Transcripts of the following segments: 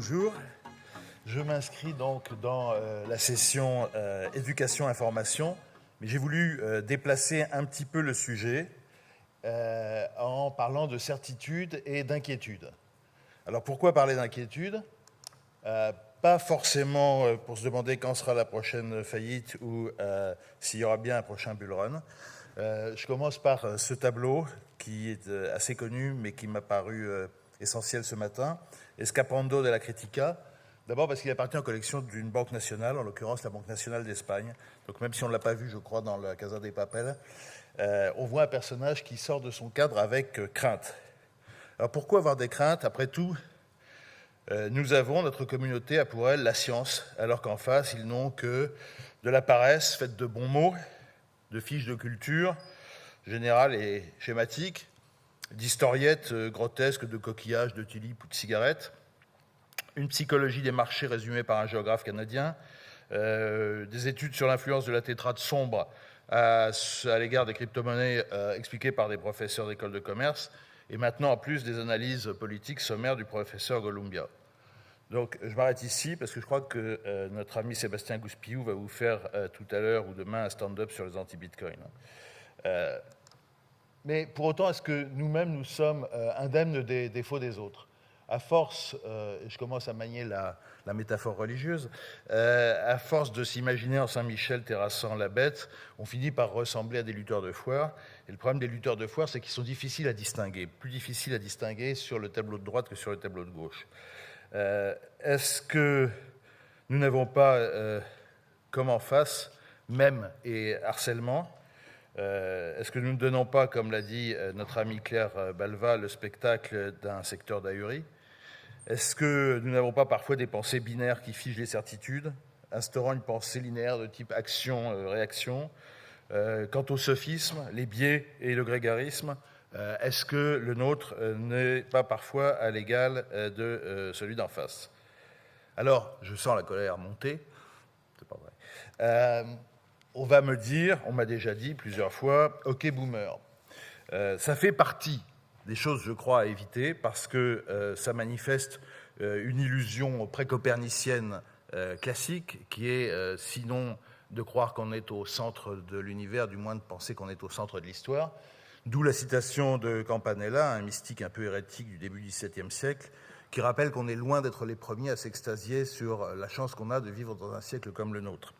bonjour. Je m'inscris donc dans la session éducation-information, mais j'ai voulu déplacer un petit peu le sujet en parlant de certitude et d'inquiétude. Alors pourquoi parler d'inquiétude ? Pas forcément pour se demander quand sera la prochaine faillite ou s'il y aura bien un prochain bull run. Je commence par ce tableau qui est assez connu mais qui m'a paru essentiel ce matin, Escapando de la Critica. D'abord parce qu'il appartient aux collections d'une banque nationale, en l'occurrence la Banque nationale d'Espagne. Donc même si on ne l'a pas vu, je crois, dans la Casa de Papel, on voit un personnage qui sort de son cadre avec crainte. Alors pourquoi avoir des craintes ? Après tout, nous avons, notre communauté a pour elle la science, alors qu'en face, ils n'ont que de la paresse faite de bons mots, de fiches de culture générales et schématiques, d'historiettes grotesques, de coquillages, de tulipes ou de cigarettes, une psychologie des marchés résumée par un géographe canadien, des études sur l'influence de la tétrade sombre à l'égard des crypto-monnaies expliquées par des professeurs d'école de commerce, et maintenant en plus des analyses politiques sommaires du professeur Golumbia. Donc je m'arrête ici parce que je crois que notre ami Sébastien Gouspillou va vous faire tout à l'heure ou demain un stand-up sur les anti-Bitcoin. Mais pour autant, est-ce que nous-mêmes, nous sommes indemnes des défauts des autres ? À force, je commence à manier la métaphore religieuse, à force de s'imaginer en Saint-Michel terrassant la bête, on finit par ressembler à des lutteurs de foire. Et le problème des lutteurs de foire, c'est qu'ils sont difficiles à distinguer, plus difficiles à distinguer sur le tableau de droite que sur le tableau de gauche. Est-ce que nous n'avons pas, comme en face, même et harcèlement ? Est-ce que nous ne donnons pas, comme l'a dit notre amie Claire Balva, le spectacle d'un secteur d'ahurie ? Est-ce que nous n'avons pas parfois des pensées binaires qui figent les certitudes, instaurant une pensée linéaire de type action-réaction ? Quant au sophisme, les biais et le grégarisme, est-ce que le nôtre n'est pas parfois à l'égal de celui d'en face ? Alors, je sens la colère monter, c'est pas vrai. On va me dire, on m'a déjà dit plusieurs fois, « Ok, boomer ». Ça fait partie des choses, je crois, à éviter parce que ça manifeste une illusion pré-copernicienne classique qui est, sinon de croire qu'on est au centre de l'univers, du moins de penser qu'on est au centre de l'histoire. D'où la citation de Campanella, un mystique un peu hérétique du début du XVIIe siècle, qui rappelle qu'on est loin d'être les premiers à s'extasier sur la chance qu'on a de vivre dans un siècle comme le nôtre.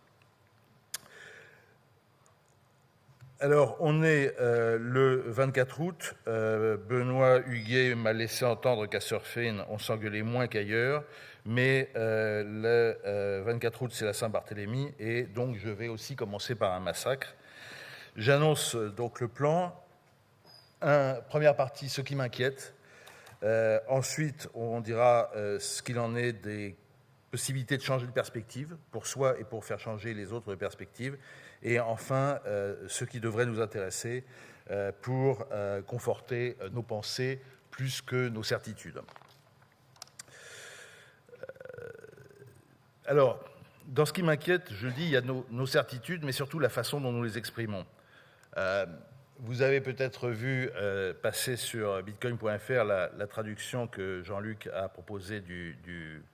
Alors, on est le 24 août. Benoît Huguet m'a laissé entendre qu'à Surfing, on s'engueulait moins qu'ailleurs. Mais le 24 août, c'est la Saint-Barthélemy. Et donc, je vais aussi commencer par un massacre. J'annonce donc le plan. Première partie, ce qui m'inquiète. Ensuite, on dira ce qu'il en est des possibilités de changer de perspective pour soi et pour faire changer les autres perspectives. Et enfin, ce qui devrait nous intéresser pour conforter nos pensées plus que nos certitudes. Alors, dans ce qui m'inquiète, je dis, il y a nos certitudes, mais surtout la façon dont nous les exprimons. Vous avez peut-être vu passer sur bitcoin.fr la traduction que Jean-Luc a proposée du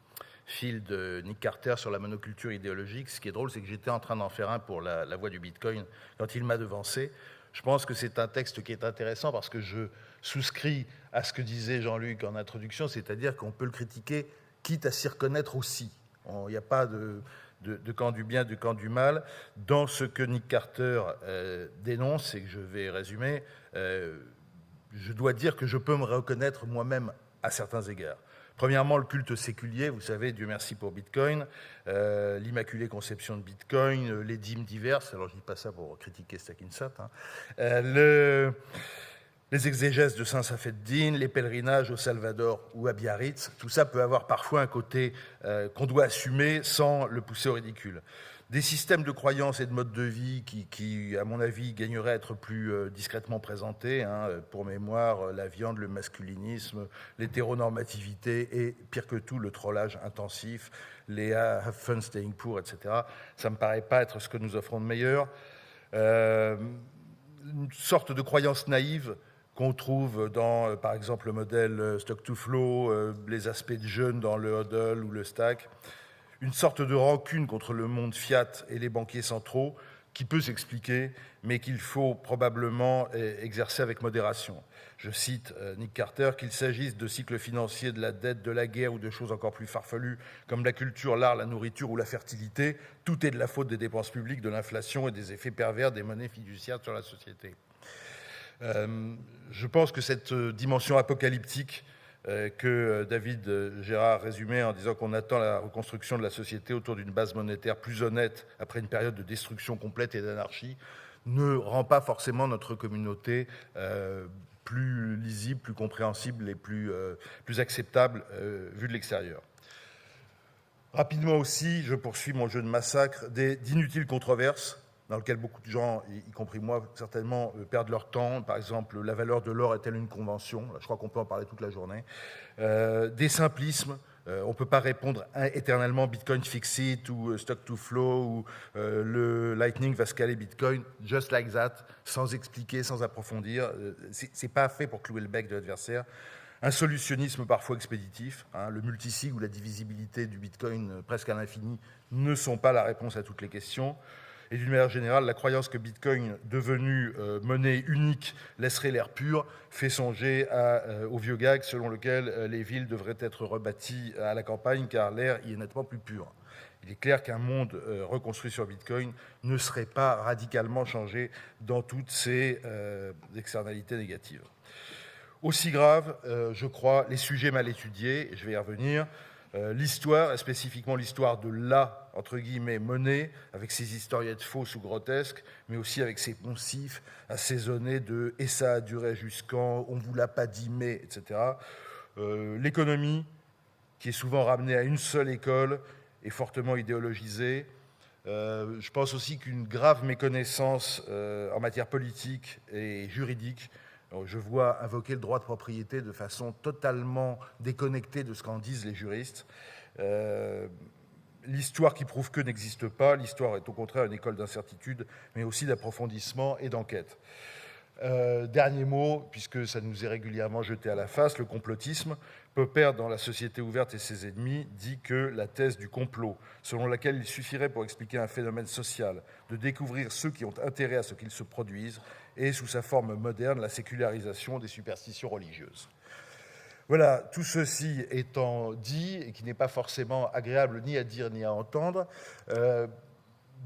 fil de Nick Carter sur la monoculture idéologique. Ce qui est drôle, c'est que j'étais en train d'en faire un pour la voix du Bitcoin quand il m'a devancé. Je pense que c'est un texte qui est intéressant parce que je souscris à ce que disait Jean-Luc en introduction, c'est-à-dire qu'on peut le critiquer quitte à s'y reconnaître aussi. Il n'y a pas de camp du bien, du camp du mal. Dans ce que Nick Carter dénonce, et que je vais résumer, je dois dire que je peux me reconnaître moi-même à certains égards. Premièrement, le culte séculier, vous savez, Dieu merci pour Bitcoin, l'immaculée conception de Bitcoin, les dîmes diverses, alors je ne dis pas ça pour critiquer Stackinsat, les exégèses de Saint Safeddin, les pèlerinages au Salvador ou à Biarritz, tout ça peut avoir parfois un côté qu'on doit assumer sans le pousser au ridicule. Des systèmes de croyances et de modes de vie qui à mon avis, gagneraient à être plus discrètement présentés. Pour mémoire, la viande, le masculinisme, l'hétéronormativité et, pire que tout, le trollage intensif, les have fun staying poor, etc. Ça ne me paraît pas être ce que nous offrons de meilleur. Une sorte de croyance naïve qu'on trouve dans, par exemple, le modèle stock-to-flow, les aspects de jeûne dans le hodl ou le stack. Une sorte de rancune contre le monde fiat et les banquiers centraux qui peut s'expliquer, mais qu'il faut probablement exercer avec modération. Je cite Nick Carter, qu'il s'agisse de cycles financiers, de la dette, de la guerre ou de choses encore plus farfelues comme la culture, l'art, la nourriture ou la fertilité, tout est de la faute des dépenses publiques, de l'inflation et des effets pervers des monnaies fiduciaires sur la société. Je pense que cette dimension apocalyptique que David Gérard résumait en disant qu'on attend la reconstruction de la société autour d'une base monétaire plus honnête après une période de destruction complète et d'anarchie, ne rend pas forcément notre communauté plus lisible, plus compréhensible et plus acceptable vu de l'extérieur. Rapidement aussi, je poursuis mon jeu de massacre, d'inutiles controverses dans lequel beaucoup de gens, y compris moi, certainement, perdent leur temps. Par exemple, la valeur de l'or est-elle une convention ? Je crois qu'on peut en parler toute la journée. Des simplismes. On ne peut pas répondre éternellement Bitcoin fix it ou stock to flow ou le Lightning va scaler Bitcoin, just like that, sans expliquer, sans approfondir. C'est pas fait pour clouer le bec de l'adversaire. Un solutionnisme parfois expéditif. Le multisig ou la divisibilité du Bitcoin presque à l'infini ne sont pas la réponse à toutes les questions. Et d'une manière générale, la croyance que Bitcoin, devenu monnaie unique, laisserait l'air pur, fait songer au vieux gag selon lequel les villes devraient être rebâties à la campagne car l'air y est nettement plus pur. Il est clair qu'un monde reconstruit sur Bitcoin ne serait pas radicalement changé dans toutes ses externalités négatives. Aussi grave, je crois, les sujets mal étudiés, et je vais y revenir, l'histoire, et spécifiquement l'histoire de la, entre guillemets, monnaie, avec ses historiettes fausses ou grotesques, mais aussi avec ses poncifs assaisonnés de « et ça a duré jusqu'en »,« on ne vous l'a pas dit mais », etc. L'économie, qui est souvent ramenée à une seule école, est fortement idéologisée. Je pense aussi qu'une grave méconnaissance en matière politique et juridique. Je vois invoquer le droit de propriété de façon totalement déconnectée de ce qu'en disent les juristes. L'histoire qui prouve que n'existe pas. L'histoire est au contraire une école d'incertitude, mais aussi d'approfondissement et d'enquête. Dernier mot, puisque ça nous est régulièrement jeté à la face, le complotisme. Popper, dans La société ouverte et ses ennemis, dit que la thèse du complot, selon laquelle il suffirait pour expliquer un phénomène social de découvrir ceux qui ont intérêt à ce qu'il se produise, est sous sa forme moderne la sécularisation des superstitions religieuses. Voilà, tout ceci étant dit, et qui n'est pas forcément agréable ni à dire ni à entendre,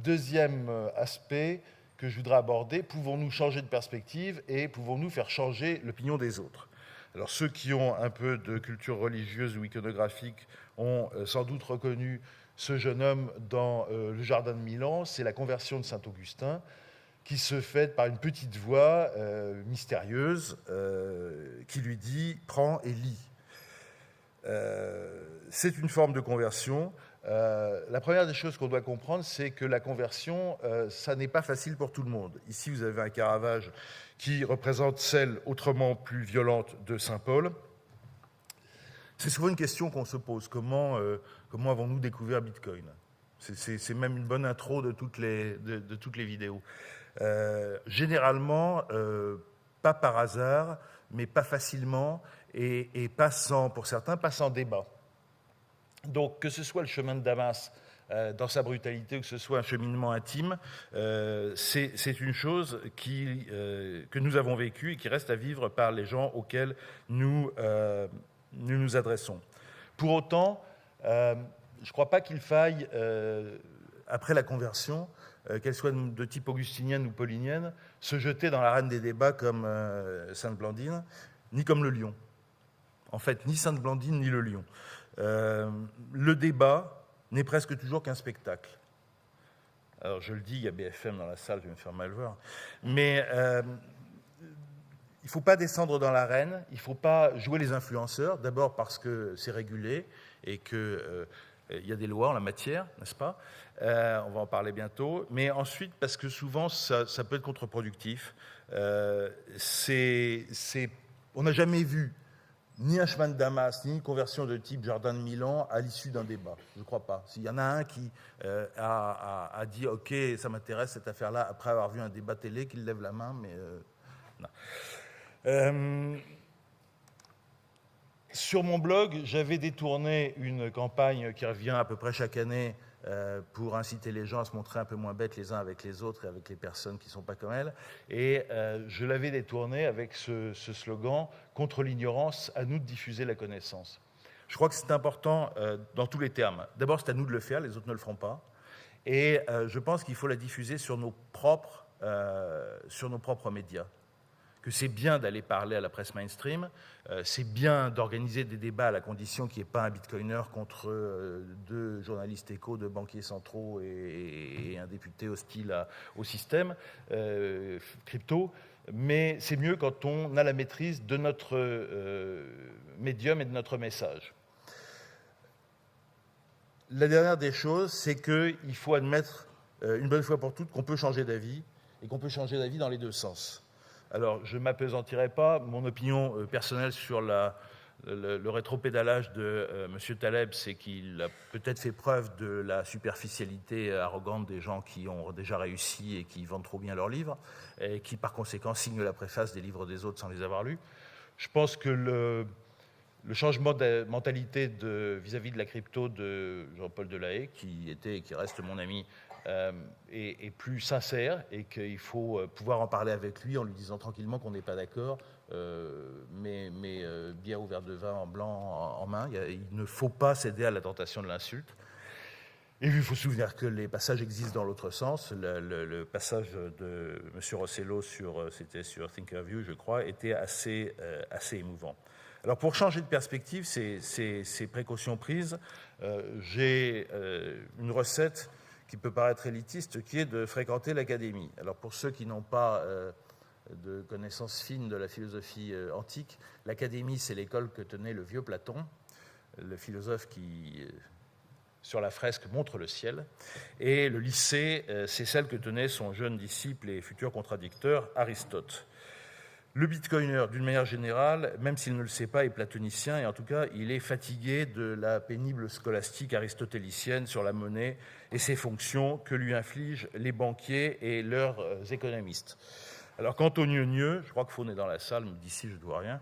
deuxième aspect que je voudrais aborder, pouvons-nous changer de perspective et pouvons-nous faire changer l'opinion des autres ? Alors ceux qui ont un peu de culture religieuse ou iconographique ont sans doute reconnu ce jeune homme dans le jardin de Milan, c'est la conversion de saint Augustin, qui se fait par une petite voix mystérieuse qui lui dit « prends et lis ». C'est une forme de conversion. La première des choses qu'on doit comprendre, c'est que la conversion, ça n'est pas facile pour tout le monde. Ici, vous avez un Caravage qui représente celle autrement plus violente de saint Paul. C'est souvent une question qu'on se pose. Comment avons-nous découvert Bitcoin ? C'est même une bonne intro de toutes les vidéos. Généralement, pas par hasard, mais pas facilement, et pas sans, pour certains, pas sans débat. Donc, que ce soit le chemin de Damas dans sa brutalité, ou que ce soit un cheminement intime, c'est une chose que nous avons vécue et qui reste à vivre par les gens auxquels nous nous adressons. Pour autant, je ne crois pas qu'il faille, après la conversion, qu'elle soit de type augustinienne ou paulinienne, se jeter dans l'arène des débats comme Sainte Blandine, ni comme le lion. En fait, ni Sainte Blandine, ni le lion. Le débat n'est presque toujours qu'un spectacle. Alors, je le dis, il y a BFM dans la salle, je vais me faire mal voir. Mais il ne faut pas descendre dans l'arène, il ne faut pas jouer les influenceurs, d'abord parce que c'est régulé et qu'il y a des lois en la matière, n'est-ce pas ? On va en parler bientôt. Mais ensuite, parce que souvent, ça peut être contre-productif. On n'a jamais vu ni un chemin de Damas, ni une conversion de type Jardin de Milan à l'issue d'un débat. Je ne crois pas. S'il y en a un qui a dit « Ok, ça m'intéresse cette affaire-là » après avoir vu un débat télé, qu'il lève la main, mais non. Sur mon blog, j'avais détourné une campagne qui revient à peu près chaque année pour inciter les gens à se montrer un peu moins bêtes les uns avec les autres et avec les personnes qui ne sont pas comme elles. Et je l'avais détourné avec ce slogan « Contre l'ignorance, à nous de diffuser la connaissance ». Je crois que c'est important dans tous les termes. D'abord, c'est à nous de le faire, les autres ne le feront pas. Et je pense qu'il faut la diffuser sur nos propres médias. Que c'est bien d'aller parler à la presse mainstream, c'est bien d'organiser des débats à la condition qu'il n'y ait pas un bitcoiner contre deux journalistes échos, deux banquiers centraux et un député hostile au système crypto, mais c'est mieux quand on a la maîtrise de notre médium et de notre message. La dernière des choses, c'est qu'il faut admettre une bonne fois pour toutes qu'on peut changer d'avis et qu'on peut changer d'avis dans les deux sens. Alors, je ne m'appesantirai pas. Mon opinion personnelle sur le rétropédalage de M. Taleb, c'est qu'il a peut-être fait preuve de la superficialité arrogante des gens qui ont déjà réussi et qui vendent trop bien leurs livres, et qui, par conséquent, signent la préface des livres des autres sans les avoir lus. Je pense que le changement de mentalité vis-à-vis de la crypto de Jean-Paul Delahaye, qui était et qui reste mon ami, est plus sincère et qu'il faut pouvoir en parler avec lui en lui disant tranquillement qu'on n'est pas d'accord, mais bière ou verre de vin en blanc en main. Il ne faut pas céder à la tentation de l'insulte. Et puis, il faut se souvenir que les passages existent dans l'autre sens. Le passage de M. Rossello, c'était sur Thinkerview, je crois, était assez émouvant. Alors, pour changer de perspective, ces précautions prises, j'ai une recette qui peut paraître élitiste, qui est de fréquenter l'académie. Alors, pour ceux qui n'ont pas de connaissances fines de la philosophie antique, l'académie, c'est l'école que tenait le vieux Platon, le philosophe qui, sur la fresque, montre le ciel. Et le lycée, c'est celle que tenait son jeune disciple et futur contradicteur, Aristote. Le bitcoiner, d'une manière générale, même s'il ne le sait pas, est platonicien, et en tout cas, il est fatigué de la pénible scolastique aristotélicienne sur la monnaie et ses fonctions que lui infligent les banquiers et leurs économistes. Alors, quant au gneugneux, je crois que Faune est dans la salle, mais d'ici, je ne vois rien,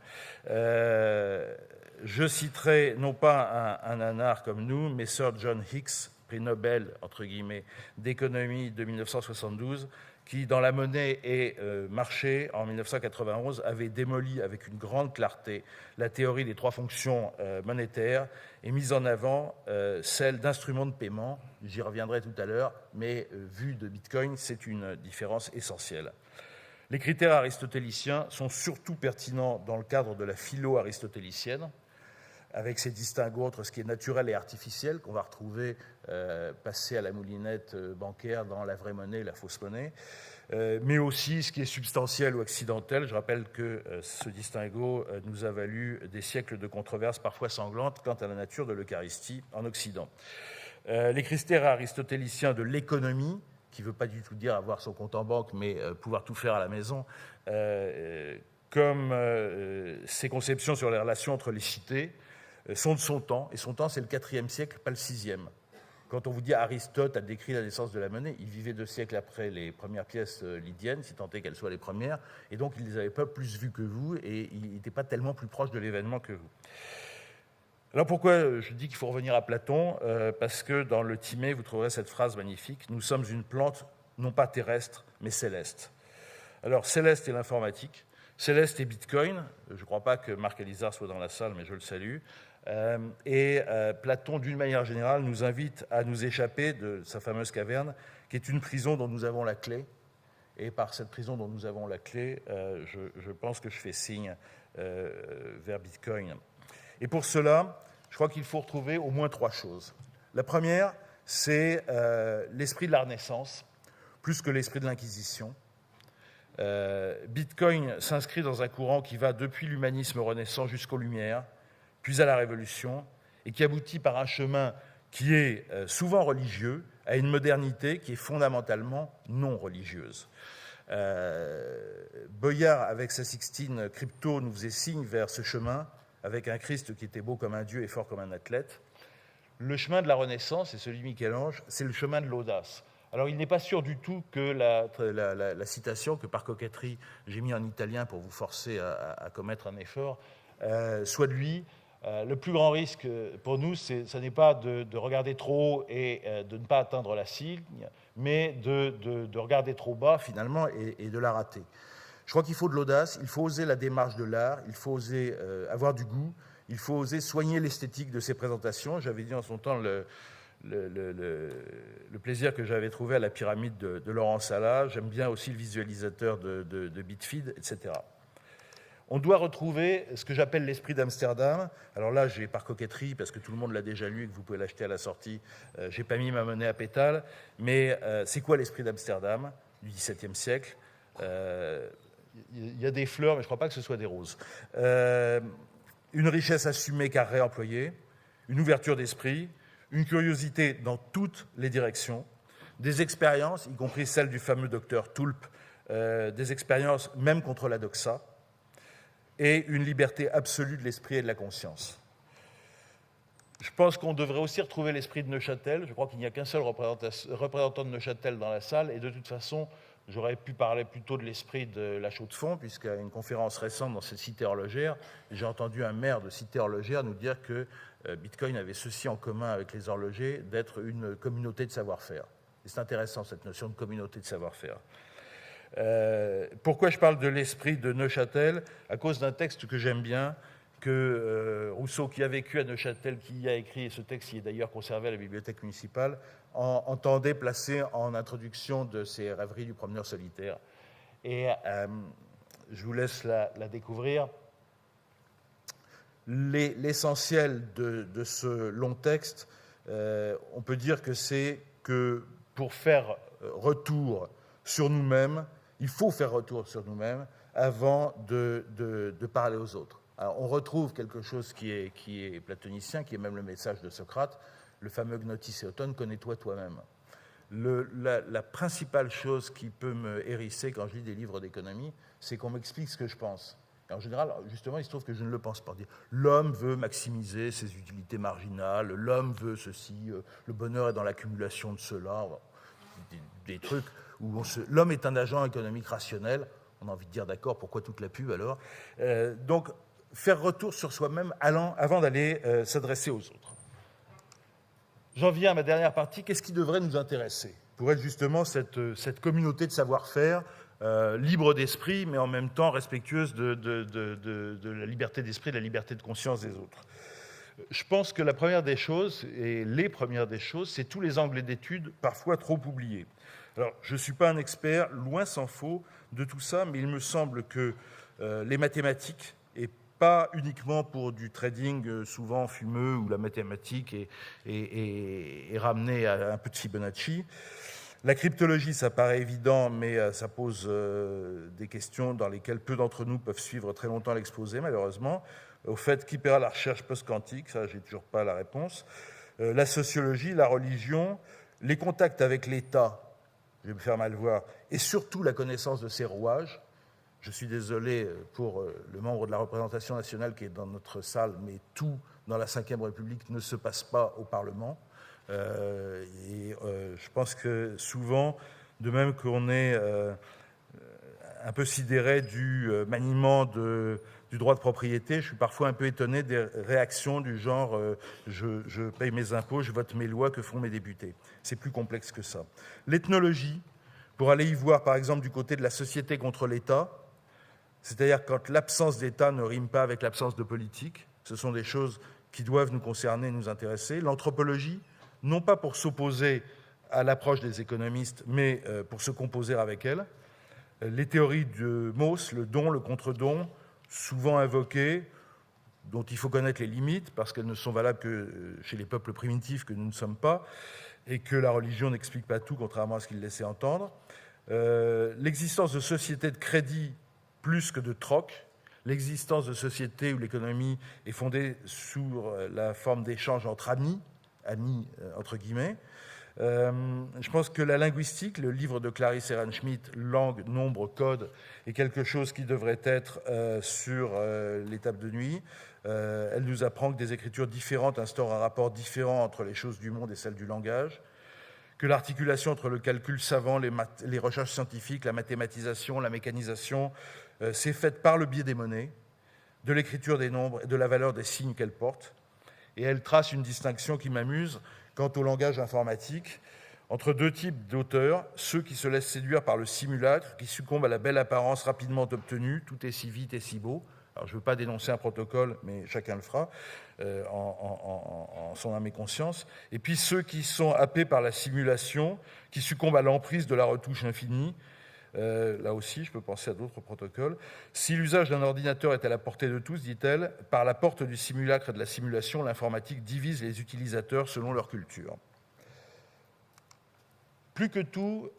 je citerai non pas un nanar comme nous, mais Sir John Hicks, prix Nobel, entre guillemets, d'économie de 1972, qui, dans La Monnaie et Marché, en 1991, avait démoli avec une grande clarté la théorie des trois fonctions monétaires et mis en avant celle d'instruments de paiement. J'y reviendrai tout à l'heure, mais vu de Bitcoin, c'est une différence essentielle. Les critères aristotéliciens sont surtout pertinents dans le cadre de la philo-aristotélicienne, avec ses distinguos entre ce qui est naturel et artificiel, qu'on va retrouver passer à la moulinette bancaire dans la vraie monnaie et la fausse monnaie, mais aussi ce qui est substantiel ou accidentel. Je rappelle que ce distinguo nous a valu des siècles de controverses parfois sanglantes quant à la nature de l'Eucharistie en Occident. Les critères aristotéliciens de l'économie, qui ne veut pas du tout dire avoir son compte en banque, mais pouvoir tout faire à la maison, comme ses conceptions sur les relations entre les cités, sont de son temps, et son temps c'est le IVe siècle, pas le VIe. Quand on vous dit Aristote a décrit la naissance de la monnaie, il vivait 2 siècles après les premières pièces lydiennes, si tant est qu'elles soient les premières, et donc il ne les avait pas plus vues que vous, et il n'était pas tellement plus proche de l'événement que vous. Alors pourquoi je dis qu'il faut revenir à Platon ? Parce que dans le Timée, vous trouverez cette phrase magnifique, « Nous sommes une plante, non pas terrestre, mais céleste ». Alors céleste est l'informatique, céleste est Bitcoin, je ne crois pas que Marc Alizard soit dans la salle, mais je le salue. Et Platon, d'une manière générale, nous invite à nous échapper de sa fameuse caverne, qui est une prison dont nous avons la clé. Et par cette prison dont nous avons la clé, je pense que je fais signe vers Bitcoin. Et pour cela, je crois qu'il faut retrouver au moins 3 choses. La première, c'est l'esprit de la Renaissance, plus que l'esprit de l'Inquisition. Bitcoin s'inscrit dans un courant qui va depuis l'humanisme renaissant jusqu'aux Lumières, puis à la Révolution, et qui aboutit par un chemin qui est souvent religieux à une modernité qui est fondamentalement non religieuse. Boyard, avec sa Sixtine crypto, nous faisait signe vers ce chemin, avec un Christ qui était beau comme un dieu et fort comme un athlète. Le chemin de la Renaissance, et celui de Michel-Ange, c'est le chemin de l'audace. Alors, il n'est pas sûr du tout que la citation que par coquetterie j'ai mis en italien pour vous forcer à commettre un effort soit de lui. Le plus grand risque pour nous, ce n'est pas de regarder trop haut et de ne pas atteindre la cible, mais de regarder trop bas finalement et de la rater. Je crois qu'il faut de l'audace, il faut oser la démarche de l'art, il faut oser avoir du goût, il faut oser soigner l'esthétique de ses présentations. J'avais dit en son temps le plaisir que j'avais trouvé à la pyramide de Laurent Salah. J'aime bien aussi le visualisateur de Bitfeed, etc. On doit retrouver ce que j'appelle l'esprit d'Amsterdam. Alors là, j'ai par coquetterie, parce que tout le monde l'a déjà lu et que vous pouvez l'acheter à la sortie, j'ai pas mis ma monnaie à pétale, mais c'est quoi l'esprit d'Amsterdam du XVIIe siècle? Il y a des fleurs, mais je ne crois pas que ce soit des roses. Une richesse assumée car réemployée, une ouverture d'esprit, une curiosité dans toutes les directions, des expériences, y compris celle du fameux docteur Tulp, des expériences même contre la doxa, et une liberté absolue de l'esprit et de la conscience. Je pense qu'on devrait aussi retrouver l'esprit de Neuchâtel. Je crois qu'il n'y a qu'un seul représentant de Neuchâtel dans la salle, et de toute façon, j'aurais pu parler plutôt de l'esprit de la Chaux-de-Fonds, puisqu'à une conférence récente dans cette cité horlogère, j'ai entendu un maire de cité horlogère nous dire que Bitcoin avait ceci en commun avec les horlogers, d'être une communauté de savoir-faire. Et c'est intéressant, cette notion de communauté de savoir-faire. Pourquoi je parle de l'esprit de Neuchâtel? À cause d'un texte que j'aime bien, que Rousseau, qui a vécu à Neuchâtel, qui y a écrit, et ce texte qui est d'ailleurs conservé à la bibliothèque municipale, entendait placer en introduction de ses rêveries du promeneur solitaire. Et je vous laisse la découvrir. L'essentiel de ce long texte, on peut dire que c'est que pour faire retour sur nous-mêmes, il faut faire retour sur nous-mêmes avant de parler aux autres. Alors, on retrouve quelque chose qui est platonicien, qui est même le message de Socrate, le fameux gnotis eoton, connais-toi toi-même. La principale chose qui peut me hérisser quand je lis des livres d'économie, c'est qu'on m'explique ce que je pense. Et en général, justement, il se trouve que je ne le pense pas. L'homme veut maximiser ses utilités marginales, l'homme veut ceci, le bonheur est dans l'accumulation de cela, des trucs où l'homme est un agent économique rationnel. On a envie de dire d'accord, pourquoi toute la pub alors? Donc, faire retour sur soi-même avant d'aller s'adresser aux autres. J'en viens à ma dernière partie. Qu'est-ce qui devrait nous intéresser pour être justement cette communauté de savoir-faire libre d'esprit, mais en même temps respectueuse de la liberté d'esprit, de la liberté de conscience des autres? Je pense que la première des choses, et les premières des choses, c'est tous les angles d'études parfois trop oubliés. Alors, je ne suis pas un expert, loin s'en faut, de tout ça, mais il me semble que les mathématiques, et pas uniquement pour du trading souvent fumeux, où la mathématique est ramenée à un peu de Fibonacci. La cryptologie, ça paraît évident, mais ça pose des questions dans lesquelles peu d'entre nous peuvent suivre très longtemps l'exposé, malheureusement. Au fait, qui paiera la recherche post-quantique, ça, j'ai toujours pas la réponse. La sociologie, la religion, les contacts avec l'État, je vais me faire mal voir, et surtout la connaissance de ses rouages. Je suis désolé pour le membre de la représentation nationale qui est dans notre salle, mais tout dans la Ve République ne se passe pas au Parlement. Je pense que souvent, de même qu'on est un peu sidéré du maniement du droit de propriété, je suis parfois un peu étonné des réactions du genre je paye mes impôts, je vote mes lois, que font mes députés. C'est plus complexe que ça. L'ethnologie, pour aller y voir par exemple du côté de la société contre l'État, c'est-à-dire quand l'absence d'État ne rime pas avec l'absence de politique, ce sont des choses qui doivent nous concerner, nous intéresser. L'anthropologie, non pas pour s'opposer à l'approche des économistes, mais pour se composer avec elle. Les théories de Mauss, le don, le contre-don, souvent invoquées, dont il faut connaître les limites, parce qu'elles ne sont valables que chez les peuples primitifs que nous ne sommes pas, et que la religion n'explique pas tout, contrairement à ce qu'il laissait entendre. L'existence de sociétés de crédit plus que de troc, l'existence de sociétés où l'économie est fondée sur la forme d'échange entre amis entre guillemets. Je pense que la linguistique, le livre de Clarisse Ehrenschmidt, Langue, Nombre, Code, est quelque chose qui devrait être sur l'étape de nuit. Elle nous apprend que des écritures différentes instaurent un rapport différent entre les choses du monde et celles du langage, que l'articulation entre le calcul savant, les recherches scientifiques, la mathématisation, la mécanisation, s'est faite par le biais des monnaies, de l'écriture des nombres et de la valeur des signes qu'elles portent. Et elle trace une distinction qui m'amuse quant au langage informatique entre deux types d'auteurs, ceux qui se laissent séduire par le simulacre, qui succombent à la belle apparence rapidement obtenue, tout est si vite et si beau. Alors, je ne veux pas dénoncer un protocole, mais chacun le fera en son âme et conscience. Et puis ceux qui sont happés par la simulation, qui succombent à l'emprise de la retouche infinie. Là aussi, je peux penser à d'autres protocoles. Si l'usage d'un ordinateur est à la portée de tous, dit-elle, par la porte du simulacre et de la simulation, l'informatique divise les utilisateurs selon leur culture. Plus que tout,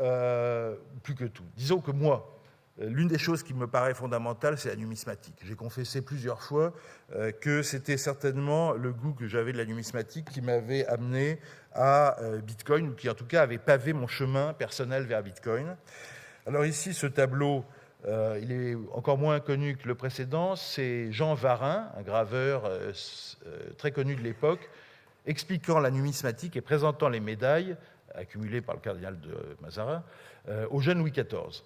disons que moi, l'une des choses qui me paraît fondamentale, c'est la numismatique. J'ai confessé plusieurs fois que c'était certainement le goût que j'avais de la numismatique qui m'avait amené à Bitcoin, ou qui en tout cas avait pavé mon chemin personnel vers Bitcoin. Alors ici, ce tableau, il est encore moins connu que le précédent. C'est Jean Varin, un graveur très connu de l'époque, expliquant la numismatique et présentant les médailles accumulées par le cardinal de Mazarin au jeune Louis XIV.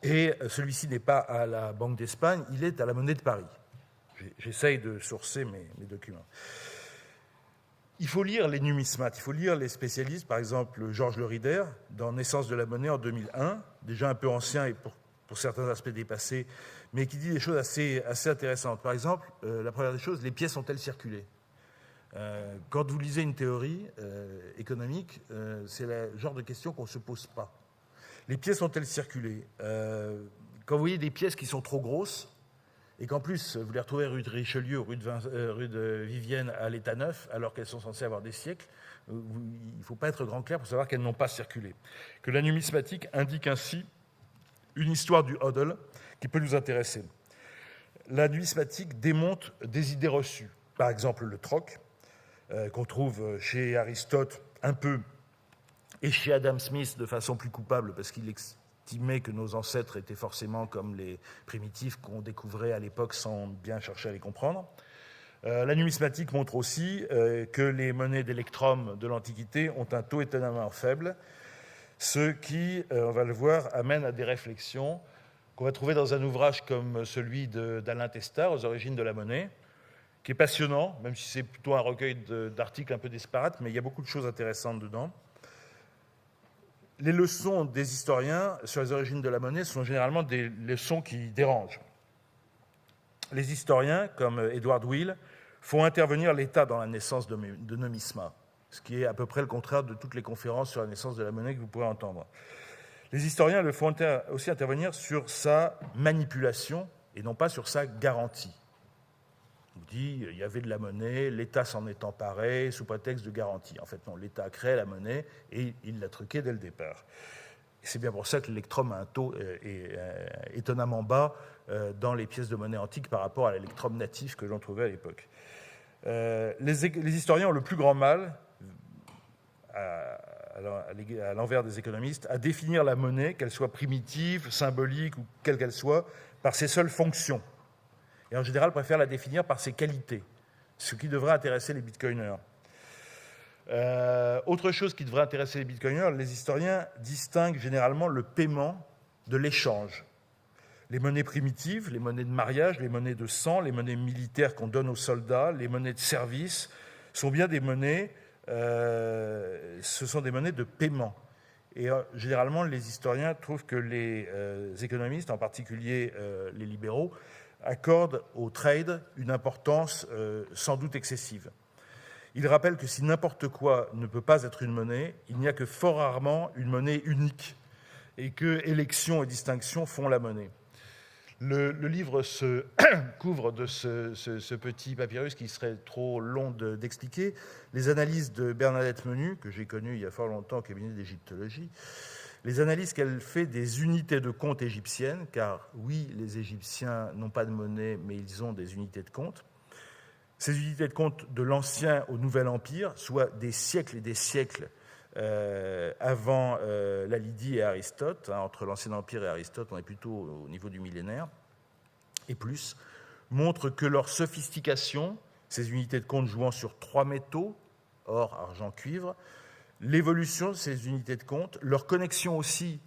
Et celui-ci n'est pas à la Banque d'Espagne, il est à la Monnaie de Paris. J'essaye de sourcer mes documents. Il faut lire les numismates, il faut lire les spécialistes, par exemple Georges Le Rider, dans Naissance de la monnaie en 2001, déjà un peu ancien et pour certains aspects dépassé, mais qui dit des choses assez intéressantes. Par exemple, la première des choses, les pièces ont-elles circulé ? Quand vous lisez une théorie économique, c'est le genre de question qu'on ne se pose pas. Les pièces ont-elles circulé ? Quand vous voyez des pièces qui sont trop grosses, et qu'en plus, vous les retrouvez rue de Richelieu, rue de Vivienne à l'état neuf, alors qu'elles sont censées avoir des siècles, il ne faut pas être grand clair pour savoir qu'elles n'ont pas circulé. Que la numismatique indique ainsi une histoire du hodl qui peut nous intéresser. La numismatique démonte des idées reçues. Par exemple, le troc, qu'on trouve chez Aristote un peu, et chez Adam Smith de façon plus coupable, parce qu'il estimait que nos ancêtres étaient forcément comme les primitifs qu'on découvrait à l'époque sans bien chercher à les comprendre. La numismatique montre aussi que les monnaies d'électrum de l'Antiquité ont un taux étonnamment faible, ce qui, on va le voir, amène à des réflexions qu'on va trouver dans un ouvrage comme celui d'Alain Testard, Aux origines de la monnaie, qui est passionnant, même si c'est plutôt un recueil d'articles un peu disparates, mais il y a beaucoup de choses intéressantes dedans. Les leçons des historiens sur les origines de la monnaie sont généralement des leçons qui dérangent. Les historiens, comme Edward Will, font intervenir l'État dans la naissance de numismat, ce qui est à peu près le contraire de toutes les conférences sur la naissance de la monnaie que vous pourrez entendre. Les historiens le font aussi intervenir sur sa manipulation et non pas sur sa garantie. On dit qu'il y avait de la monnaie, l'État s'en est emparé sous prétexte de garantie. En fait, non, l'État a créé la monnaie et il l'a truquée dès le départ. Et c'est bien pour ça que l'électrum a un taux étonnamment bas dans les pièces de monnaie antiques par rapport à l'électrum natif que l'on trouvait à l'époque. Les historiens ont le plus grand mal, à l'envers des économistes, à définir la monnaie, qu'elle soit primitive, symbolique ou quelle qu'elle soit, par ses seules fonctions. Et en général, préfèrent la définir par ses qualités, ce qui devrait intéresser les bitcoiners. Autre chose qui devrait intéresser les bitcoiners, les historiens distinguent généralement le paiement de l'échange. Les monnaies primitives, les monnaies de mariage, les monnaies de sang, les monnaies militaires qu'on donne aux soldats, les monnaies de service, sont bien des monnaies, ce sont des monnaies de paiement. Et généralement, les historiens trouvent que les économistes, en particulier les libéraux, accordent au trade une importance sans doute excessive. Il rappelle que si n'importe quoi ne peut pas être une monnaie, il n'y a que fort rarement une monnaie unique et que élection et distinction font la monnaie. Le livre se couvre de ce petit papyrus qui serait trop long d'expliquer. Les analyses de Bernadette Menu, que j'ai connue il y a fort longtemps au cabinet d'égyptologie, les analyses qu'elle fait des unités de compte égyptiennes, car oui, les Égyptiens n'ont pas de monnaie, mais ils ont des unités de compte. Ces unités de compte de l'Ancien au Nouvel Empire, soit des siècles et des siècles avant la Lydie et Aristote, entre l'Ancien Empire et Aristote, on est plutôt au niveau du millénaire, et plus, montrent que leur sophistication, ces unités de compte jouant sur 3 métaux, or, argent, cuivre, l'évolution de ces unités de compte, leur connexion aussi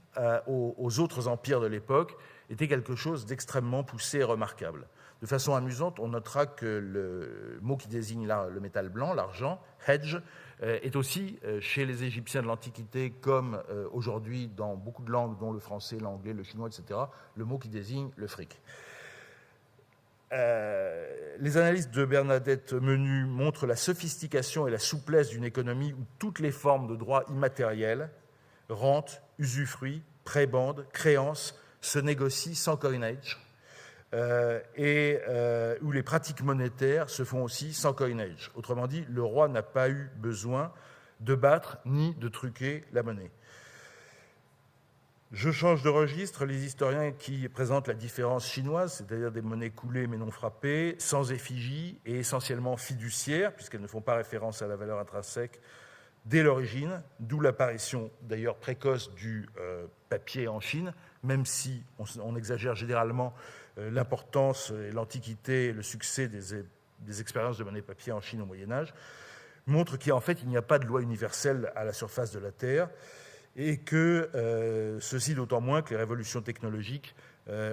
aux autres empires de l'époque, était quelque chose d'extrêmement poussé et remarquable. De façon amusante, on notera que le mot qui désigne le métal blanc, l'argent, hedge, est aussi, chez les Égyptiens de l'Antiquité, comme aujourd'hui dans beaucoup de langues, dont le français, l'anglais, le chinois, etc., le mot qui désigne le fric. Les analyses de Bernadette Menu montrent la sophistication et la souplesse d'une économie où toutes les formes de droits immatériels, rente, usufruit, prébende, créance, se négocient sans coinage, et où les pratiques monétaires se font aussi sans coinage. Autrement dit, le roi n'a pas eu besoin de battre ni de truquer la monnaie. Je change de registre. Les historiens qui présentent la différence chinoise, c'est-à-dire des monnaies coulées mais non frappées, sans effigie et essentiellement fiduciaires, puisqu'elles ne font pas référence à la valeur intrinsèque dès l'origine, d'où l'apparition d'ailleurs précoce du papier en Chine, même si on exagère généralement l'importance et l'antiquité et le succès des expériences de monnaie papier en Chine au Moyen-Âge, montre qu'en fait il n'y a pas de loi universelle à la surface de la Terre, et que ceci d'autant moins que les révolutions technologiques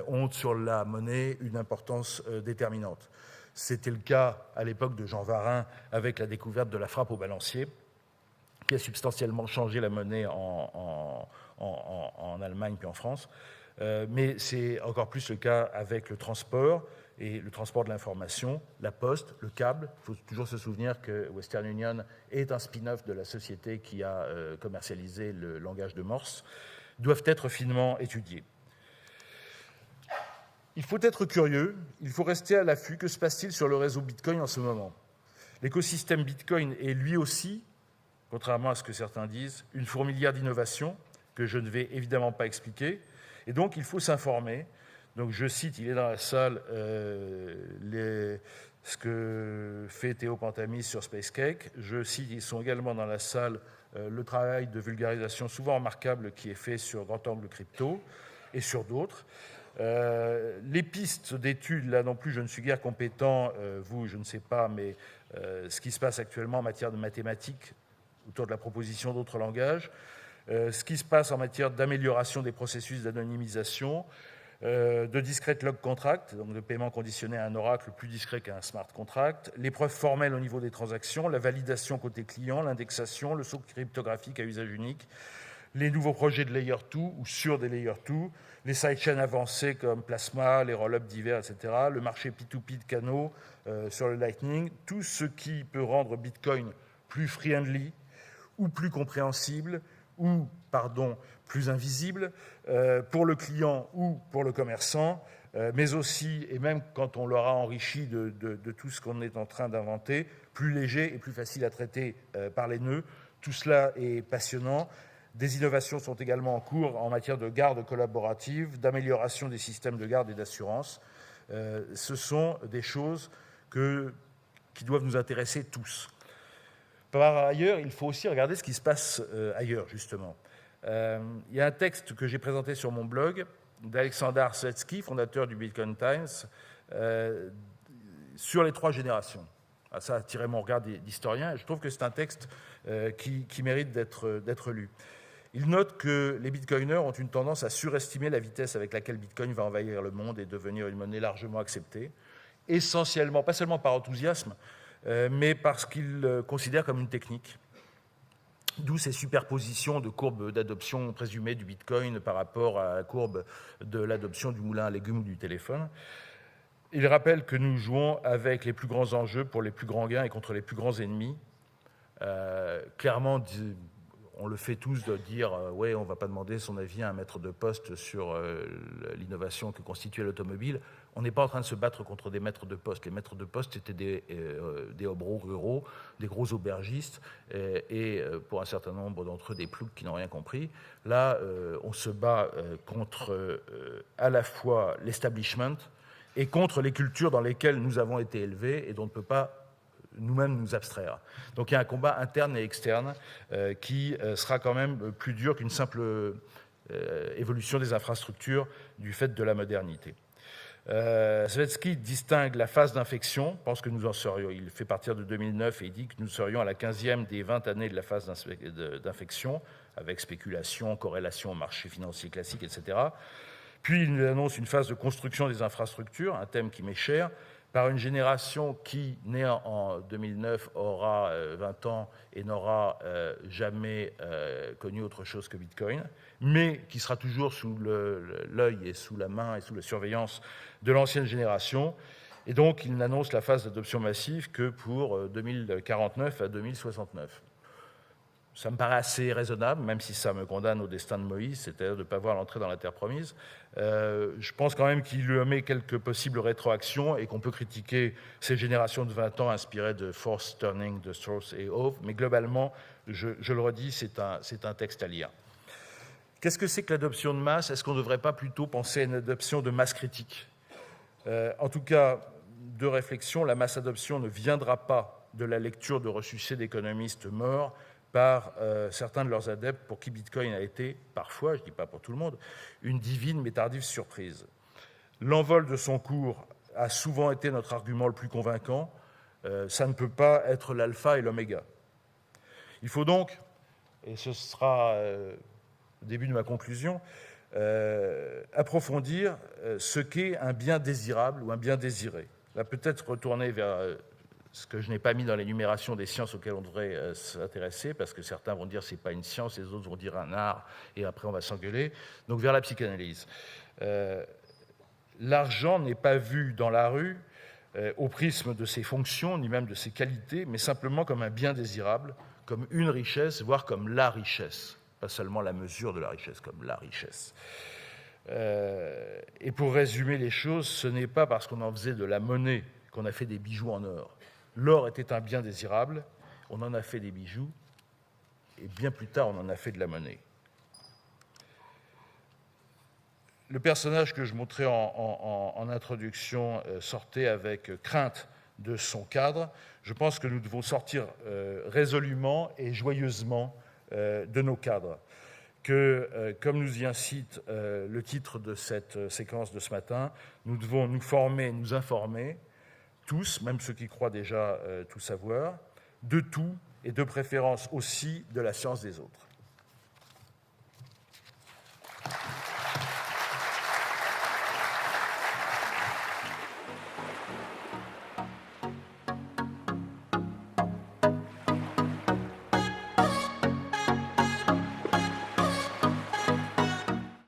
ont sur la monnaie une importance déterminante. C'était le cas à l'époque de Jean Varin avec la découverte de la frappe au balancier, qui a substantiellement changé la monnaie en Allemagne puis en France. Mais c'est encore plus le cas avec le transport et le transport de l'information, la poste, le câble. Il faut toujours se souvenir que Western Union est un spin-off de la société qui a commercialisé le langage de Morse, doivent être finement étudiés. Il faut être curieux, il faut rester à l'affût. Que se passe-t-il sur le réseau Bitcoin en ce moment ? L'écosystème Bitcoin est lui aussi, contrairement à ce que certains disent, une fourmilière d'innovations que je ne vais évidemment pas expliquer. Et donc, il faut s'informer. Donc, je cite, il est dans la salle, ce que fait Théo Pantamis sur Spacecake. Je cite, ils sont également dans la salle, le travail de vulgarisation souvent remarquable qui est fait sur Grand Angle Crypto et sur d'autres. Les pistes d'études, là non plus, je ne suis guère compétent, vous, je ne sais pas, mais ce qui se passe actuellement en matière de mathématiques autour de la proposition d'autres langages, ce qui se passe en matière d'amélioration des processus d'anonymisation, de discrete log contract, donc de paiement conditionné à un oracle plus discret qu'à un smart contract, les preuves formelles au niveau des transactions, la validation côté client, l'indexation, le saut cryptographique à usage unique, les nouveaux projets de Layer 2 ou sur des Layer 2, les sidechains avancés comme Plasma, les roll-ups divers, etc., le marché P2P de canaux sur le Lightning, tout ce qui peut rendre Bitcoin plus friendly ou plus compréhensible ou, plus invisible pour le client ou pour le commerçant, mais aussi, et même quand on l'aura enrichi de tout ce qu'on est en train d'inventer, plus léger et plus facile à traiter par les nœuds. Tout cela est passionnant. Des innovations sont également en cours en matière de garde collaborative, d'amélioration des systèmes de garde et d'assurance. Ce sont des choses qui doivent nous intéresser tous. Par ailleurs, il faut aussi regarder ce qui se passe ailleurs, justement. Il y a un texte que j'ai présenté sur mon blog d'Alexandar Svetski, fondateur du Bitcoin Times, sur les 3 générations. Ça a attiré mon regard d'historien et je trouve que c'est un texte qui mérite d'être lu. Il note que les bitcoiners ont une tendance à surestimer la vitesse avec laquelle Bitcoin va envahir le monde et devenir une monnaie largement acceptée, essentiellement, pas seulement par enthousiasme, mais parce qu'ils le considèrent comme une technique. D'où ces superpositions de courbes d'adoption présumées du Bitcoin par rapport à la courbe de l'adoption du moulin à légumes ou du téléphone. Il rappelle que nous jouons avec les plus grands enjeux pour les plus grands gains et contre les plus grands ennemis. Clairement, on le fait tous de dire ouais, on ne va pas demander son avis à un maître de poste sur l'innovation que constituait l'automobile. On n'est pas en train de se battre contre des maîtres de poste. Les maîtres de poste étaient des hobereaux ruraux, des gros aubergistes et pour un certain nombre d'entre eux des ploucs qui n'ont rien compris. Là, on se bat contre à la fois l'establishment et contre les cultures dans lesquelles nous avons été élevés et dont on ne peut pas nous-mêmes nous abstraire. Donc il y a un combat interne et externe qui sera quand même plus dur qu'une simple évolution des infrastructures du fait de la modernité. Svetski distingue la phase d'infection, pense que nous en serions, il fait partir de 2009 et il dit que nous serions à la 15e des 20 années de la phase d'infection, avec spéculation, corrélation au marché financier classique, etc. Puis il nous annonce une phase de construction des infrastructures, un thème qui m'est cher, par une génération qui, née en 2009, aura 20 ans et n'aura jamais connu autre chose que Bitcoin, mais qui sera toujours sous l'œil et sous la main et sous la surveillance de l'ancienne génération. Et donc, il n'annonce la phase d'adoption massive que pour 2049 à 2069. Ça me paraît assez raisonnable, même si ça me condamne au destin de Moïse, c'est-à-dire de ne pas voir l'entrée dans la terre promise. Je pense quand même qu'il lui omet quelques possibles rétroactions et qu'on peut critiquer ces générations de 20 ans inspirées de Force Turning, de Source et Hove, mais globalement, je le redis, c'est un texte à lire. Qu'est-ce que c'est que l'adoption de masse? Est-ce qu'on ne devrait pas plutôt penser à une adoption de masse critique? En tout cas, deux réflexions. La masse adoption ne viendra pas de la lecture de ressuscités d'économistes morts par certains de leurs adeptes pour qui Bitcoin a été, parfois, je ne dis pas pour tout le monde, une divine mais tardive surprise. L'envol de son cours a souvent été notre argument le plus convaincant. Ça ne peut pas être l'alpha et l'oméga. Il faut donc, et ce sera le début de ma conclusion, approfondir ce qu'est un bien désirable ou un bien désiré. Là, peut-être retourner vers ce que je n'ai pas mis dans l'énumération des sciences auxquelles on devrait s'intéresser, parce que certains vont dire que ce n'est pas une science, et les autres vont dire un art, et après on va s'engueuler. Donc vers la psychanalyse. L'argent n'est pas vu dans la rue au prisme de ses fonctions, ni même de ses qualités, mais simplement comme un bien désirable, comme une richesse, voire comme la richesse. Pas seulement la mesure de la richesse, comme la richesse. Et pour résumer les choses, ce n'est pas parce qu'on en faisait de la monnaie qu'on a fait des bijoux en or. L'or était un bien désirable, on en a fait des bijoux, et bien plus tard, on en a fait de la monnaie. Le personnage que je montrais en introduction sortait avec crainte de son cadre. Je pense que nous devons sortir résolument et joyeusement de nos cadres. Que, comme nous y incite le titre de cette séquence de ce matin, nous devons nous former, nous informer, tous, même ceux qui croient déjà tout savoir, de tout et de préférence aussi de la science des autres.